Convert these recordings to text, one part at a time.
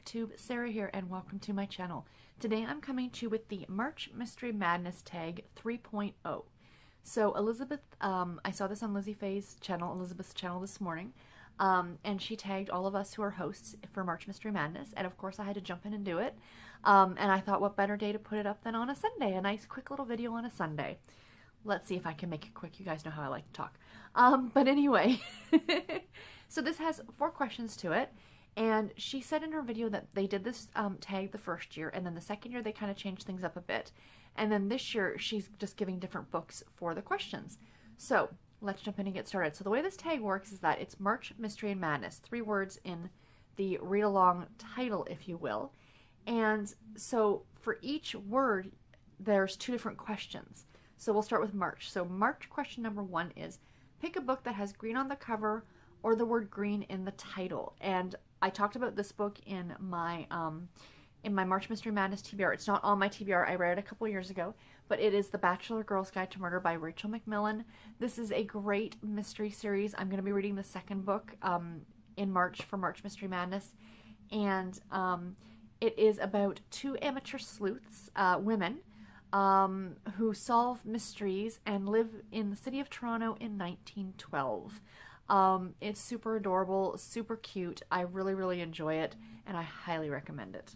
Booktube, Sarah here, and welcome to my channel. Today I'm coming to you with the March Mystery Madness tag 3.0. So Elizabeth, I saw this on Lizzie Faye's channel, Elizabeth's channel this morning, and she tagged all of us who are hosts for March Mystery Madness, and of course I had to jump in and do it, and I thought what better day to put it up than on a Sunday, a nice quick little video on a Sunday. Let's see if I can make it quick. You guys know how I like to talk. But anyway, so this has 4 questions to it. And she said in her video that they did this tag the first year, and then the second year they kind of changed things up a bit. And then this year she's just giving different books for the questions. So let's jump in and get started. So the way this tag works is that it's March Mystery and Madness, 3 words in the read-along title, if you will. And so for each word, there's 2 different questions. So we'll start with March. So March question number 1 is, pick a book that has green on the cover or the word green in the title. And I talked about this book in my March Mystery Madness TBR. It's not on my TBR. I read it a couple years ago, but it is The Bachelor Girl's Guide to Murder by Rachel McMillan. This is a great mystery series. I'm going to be reading the 2nd book in March for March Mystery Madness, and it is about 2 amateur sleuths, women, who solve mysteries and live in the city of Toronto in 1912. It's super adorable, super cute. I really enjoy it, and I highly recommend it.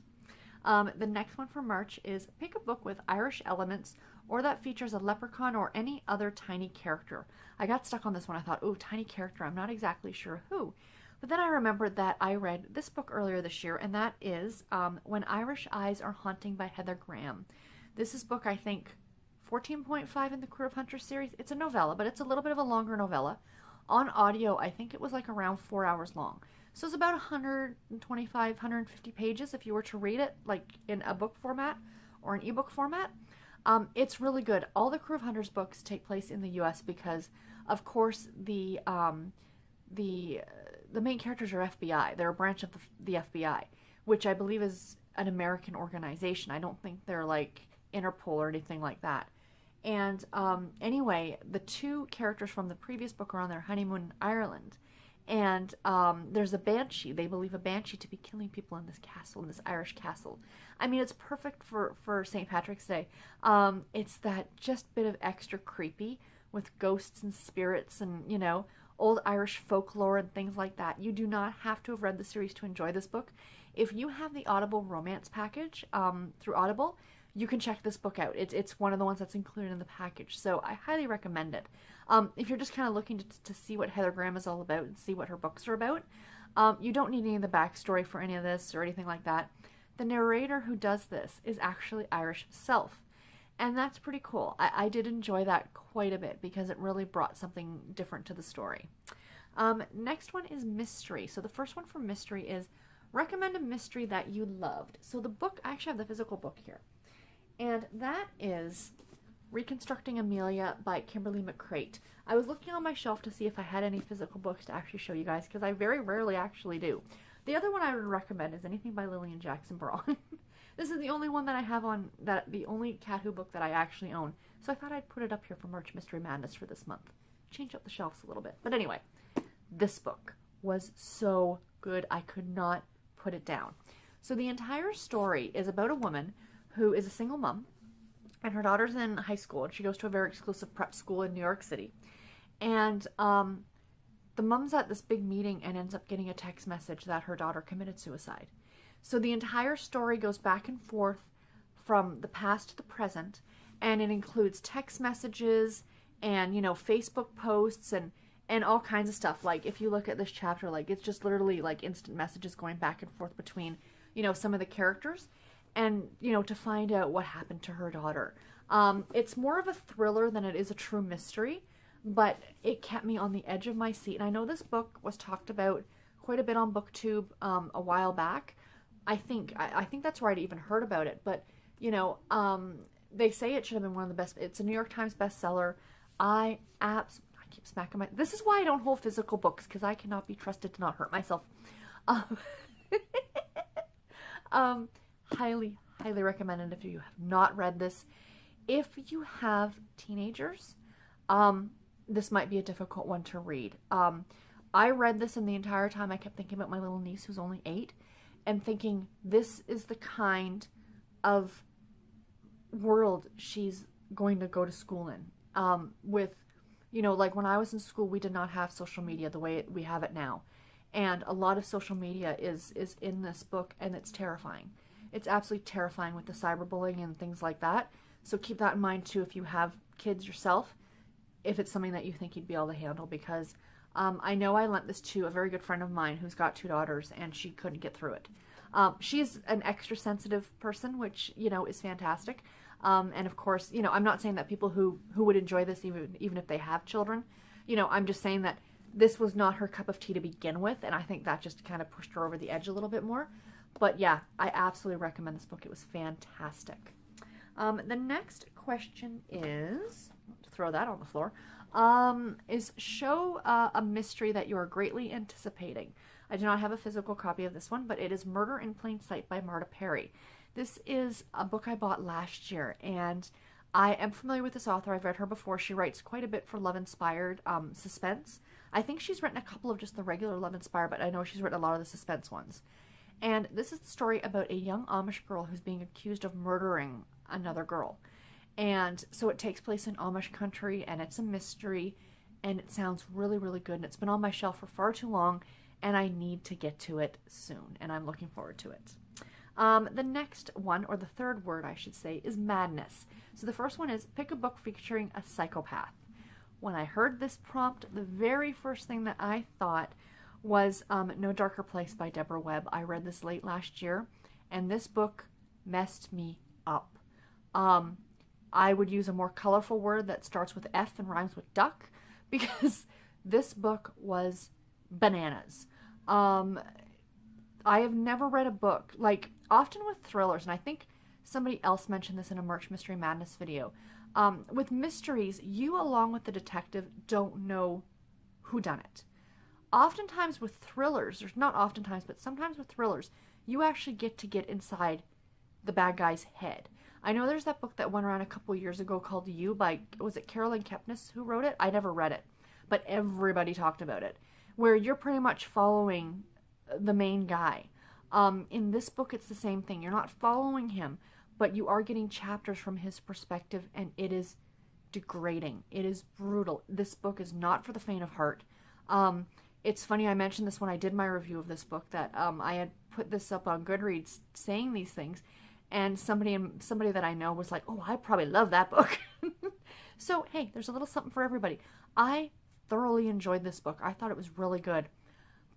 The next one for March is pick a book with Irish elements or that features a leprechaun or any other tiny character. I got stuck on this one. I thought, oh, tiny character, I'm not exactly sure who. But then I remembered that I read this book earlier this year, and that is When Irish Eyes Are Haunting by Heather Graham. This is book, I think, 14.5 in the Crew of Hunters series. It's a novella, but it's a little bit of a longer novella. On audio, I think it was like around 4 hours long. So it's about 125, 150 pages if you were to read it like in a book format or an ebook format. It's really good. All the Crew of Hunters books take place in the U.S. because, of course, the main characters are FBI. They're a branch of the FBI, which I believe is an American organization. I don't think they're like Interpol or anything like that. And anyway, the 2 characters from the previous book are on their honeymoon in Ireland. And there's a banshee. They believe a banshee to be killing people in this castle, in this Irish castle. I mean, it's perfect for St. Patrick's Day. It's that just bit of extra creepy with ghosts and spirits and, you know, old Irish folklore and things like that. You do not have to have read the series to enjoy this book. If you have the Audible romance package through Audible, you can check this book out. It's one of the ones that's included in the package, so I highly recommend it. If you're just kind of looking to see what Heather Graham is all about and see what her books are about, you don't need any of the backstory for any of this or anything like that. The narrator who does this is actually Irish herself, and that's pretty cool. I did enjoy that quite a bit because it really brought something different to the story. Next one is mystery. So the first one for mystery is recommend a mystery that you loved. So the book, I actually have the physical book here. And that is Reconstructing Amelia by Kimberly McCreight. I was looking on my shelf to see if I had any physical books to actually show you guys, because I very rarely actually do. The other one I would recommend is anything by Lillian Jackson Braun. This is the only one that I have on, the only Cat Who book that I actually own. So I thought I'd put it up here for March Mystery Madness for this month. Change up the shelves a little bit. But anyway, this book was so good. I could not put it down. So the entire story is about a woman who is a single mom, and her daughter's in high school, and she goes to a very exclusive prep school in New York City. And the mom's at this big meeting and ends up getting a text message that her daughter committed suicide. So the entire story goes back and forth from the past to the present, and it includes text messages and, you know, Facebook posts and all kinds of stuff. Like, if you look at this chapter, like, it's just literally like instant messages going back and forth between, you know, some of the characters. And, you know, to find out what happened to her daughter. It's more of a thriller than it is a true mystery, but it kept me on the edge of my seat. And I know this book was talked about quite a bit on BookTube a while back. I think that's where I'd even heard about it. But, you know, they say it should have been one of the best. It's a New York Times bestseller. I keep smacking my... This is why I don't hold physical books, because I cannot be trusted to not hurt myself. Highly recommend it if you have not read this. If you have teenagers, this might be a difficult one to read. I read this, and the entire time I kept thinking about my little niece who's only 8, and thinking this is the kind of world she's going to go to school in. With, you know, like when I was in school, we did not have social media the way we have it now. And a lot of social media is in this book, and it's terrifying. It's absolutely terrifying with the cyberbullying and things like that. So keep that in mind too if you have kids yourself, if it's something that you think you'd be able to handle, because I know I lent this to a very good friend of mine who's got 2 daughters, and she couldn't get through it. She's an extra sensitive person, which, you know, is fantastic. And of course, you know, I'm not saying that people who would enjoy this even if they have children, you know, I'm just saying that this was not her cup of tea to begin with, and I think that just kind of pushed her over the edge a little bit more. But yeah, I absolutely recommend this book. It was fantastic. The next question is, to throw that on the floor, is show a mystery that you are greatly anticipating. I do not have a physical copy of this one, but it is Murder in Plain Sight by Marta Perry. This is a book I bought last year, and I am familiar with this author. I've read her before. She writes quite a bit for love-inspired suspense. I think she's written a couple of just the regular love-inspired, but I know she's written a lot of the suspense ones. And this is the story about a young Amish girl who's being accused of murdering another girl. And so it takes place in Amish country, and it's a mystery, and it sounds really, really good. And it's been on my shelf for far too long, and I need to get to it soon, and I'm looking forward to it. The next one, or the third word I should say, is madness. So the first one is pick a book featuring a psychopath. When I heard this prompt, the very first thing that I thought was No Darker Place by Debra Webb. I read this late last year, and this book messed me up. I would use a more colorful word that starts with F and rhymes with duck, because this book was bananas. I have never read a book, like often with thrillers, and I think somebody else mentioned this in a Merch Mystery Madness video. With mysteries, you along with the detective don't know who done it. Oftentimes with thrillers, there's not oftentimes, but sometimes with thrillers, you actually get to get inside the bad guy's head. I know there's that book that went around a couple years ago called You by, was it Carolyn Kepnes who wrote it? I never read it, but everybody talked about it, where you're pretty much following the main guy. In this book, it's the same thing. You're not following him, but you are getting chapters from his perspective, and it is degrading. It is brutal. This book is not for the faint of heart. It's funny, I mentioned this when I did my review of this book, that I had put this up on Goodreads saying these things, and somebody that I know was like, oh, I probably love that book. So, hey, there's a little something for everybody. I thoroughly enjoyed this book. I thought it was really good,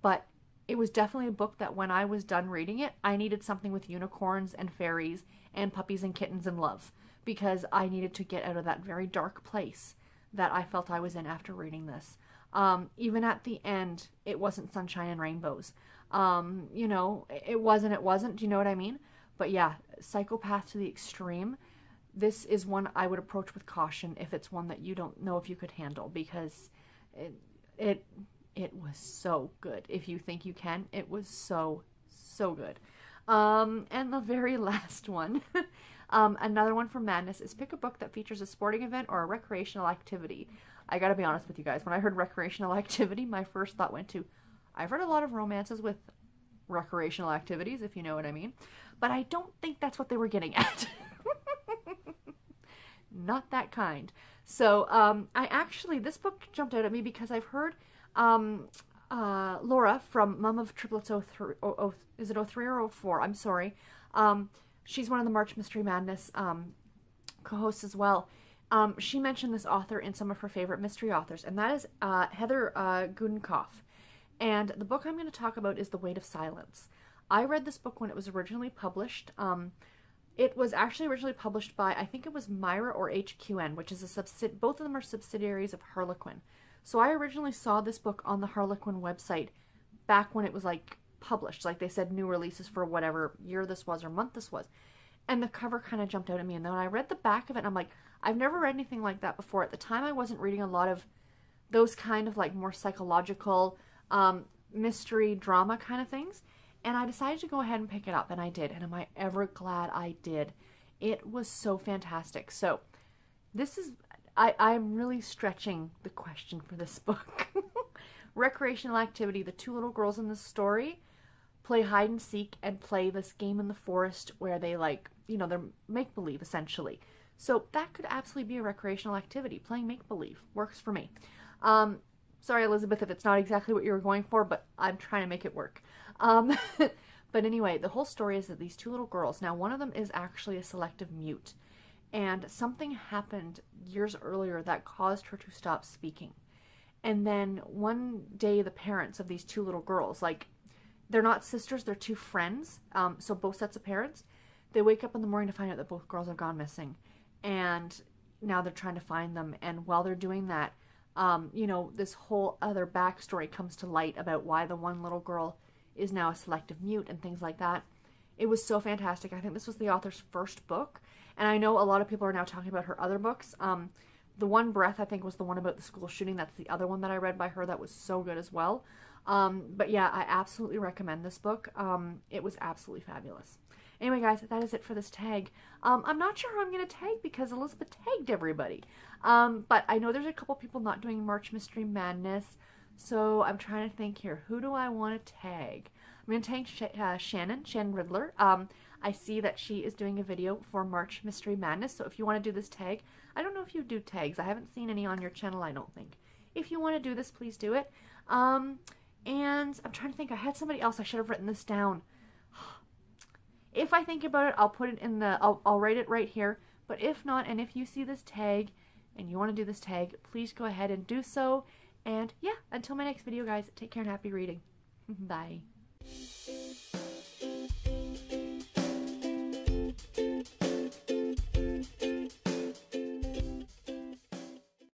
but it was definitely a book that when I was done reading it, I needed something with unicorns and fairies and puppies and kittens and love, because I needed to get out of that very dark place that I felt I was in after reading this. Even at the end, it wasn't sunshine and rainbows. You know, it wasn't, do you know what I mean? But yeah, psychopath to the extreme. This is one I would approach with caution if it's one that you don't know if you could handle, because it was so good. If you think you can, it was so good. And the very last one, another one for madness, is pick a book that features a sporting event or a recreational activity. I gotta be honest with you guys, when I heard recreational activity, my first thought went to, I've read a lot of romances with recreational activities, if you know what I mean, but I don't think that's what they were getting at. Not that kind. So, this book jumped out at me because I've heard Laura from Mum of Triplets 03, is it 03 or 04? I'm sorry. She's one of the March Mystery Madness co-hosts as well. She mentioned this author in some of her favorite mystery authors, and that is Heather Gudenkauf. And the book I'm going to talk about is The Weight of Silence. I read this book when it was originally published. It was actually originally published by, I think it was Myra or HQN, which is both of them are subsidiaries of Harlequin. So I originally saw this book on the Harlequin website back when it was like published. Like they said new releases for whatever year this was or month this was. And the cover kind of jumped out at me. And then when I read the back of it, I'm like, I've never read anything like that before. At the time, I wasn't reading a lot of those kind of like more psychological mystery drama kind of things. And I decided to go ahead and pick it up, and I did. And am I ever glad I did? It was so fantastic. So this is, I'm really stretching the question for this book. Recreational activity, the two little girls in this story play hide and seek and play this game in the forest where they like, you know, they're make-believe essentially. So that could absolutely be a recreational activity. Playing make-believe works for me. Sorry, Elizabeth, if it's not exactly what you were going for, but I'm trying to make it work. But anyway, the whole story is that these two little girls, now one of them is actually a selective mute, and something happened years earlier that caused her to stop speaking. And then one day the parents of these two little girls, like, they're not sisters, they're two friends, so both sets of parents, they wake up in the morning to find out that both girls have gone missing. And now they're trying to find them, and while they're doing that, you know, this whole other backstory comes to light about why the one little girl is now a selective mute and things like that. It was so fantastic. I think this was the author's first book, and I know a lot of people are now talking about her other books. The One Breath, I think, was the one about the school shooting. That's the other one that I read by her that was so good as well. But yeah, I absolutely recommend this book. It was absolutely fabulous. Anyway, guys, that is it for this tag. I'm not sure who I'm going to tag because Elizabeth tagged everybody. But I know there's a couple people not doing March Mystery Madness, so I'm trying to think here. Who do I want to tag? I'm going to tag Shannon Riddler. I see that she is doing a video for March Mystery Madness, so if you want to do this tag, I don't know if you do tags. I haven't seen any on your channel, I don't think. If you want to do this, please do it. And I'm trying to think. I had somebody else. I should have written this down. If I think about it, I'll put it in the, I'll write it right here. But if not, and if you see this tag and you want to do this tag, please go ahead and do so. And yeah, until my next video, guys, take care and happy reading. Bye.